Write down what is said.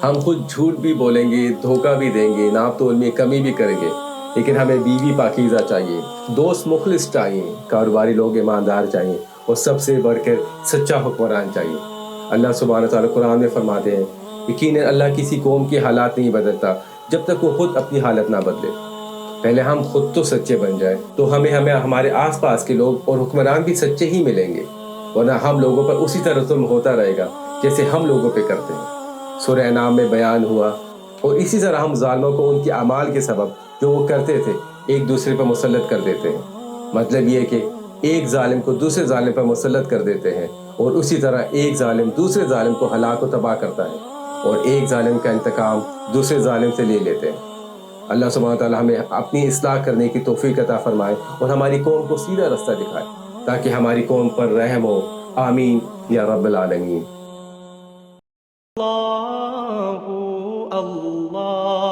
ہم خود جھوٹ بھی بولیں گے، دھوکہ بھی دیں گے، ناپ تول میں کمی بھی کریں گے، لیکن ہمیں بیوی پاکیزہ چاہیے، دوست مخلص چاہیے، کاروباری لوگ ایماندار چاہیے، اور سب سے بڑھ کر سچا حکمران چاہیے۔ اللہ سبحانہ تعالیٰ قرآن میں فرماتے ہیں، یقیناً اللہ کسی قوم کے حالات نہیں بدلتا جب تک وہ خود اپنی حالت نہ بدلے۔ پہلے ہم خود تو سچے بن جائیں تو ہمیں ہمارے آس پاس کے لوگ اور حکمران بھی سچے ہی ملیں گے، ورنہ ہم لوگوں پر اسی طرح ظلم ہوتا رہے گا جیسے ہم لوگوں پہ کرتے ہیں۔ سورہ انعام میں بیان ہوا، اور اسی طرح ہم ظالموں کو ان کے اعمال کے سبب جو وہ کرتے تھے ایک دوسرے پر مسلط کر دیتے ہیں۔ مطلب یہ کہ ایک ظالم کو دوسرے ظالم پر مسلط کر دیتے ہیں، اور اسی طرح ایک ظالم دوسرے ظالم کو ہلاک و تباہ کرتا ہے، اور ایک ظالم کا انتقام دوسرے ظالم سے لے لیتے ہیں۔ اللہ سبحانہ تعالیٰ ہمیں اپنی اصلاح کرنے کی توفیق عطا فرمائے اور ہماری قوم کو سیدھا رستہ دکھائے تاکہ ہماری قوم پر رحم ہو۔ آمین یا رب العالمین۔ اللہ اللہ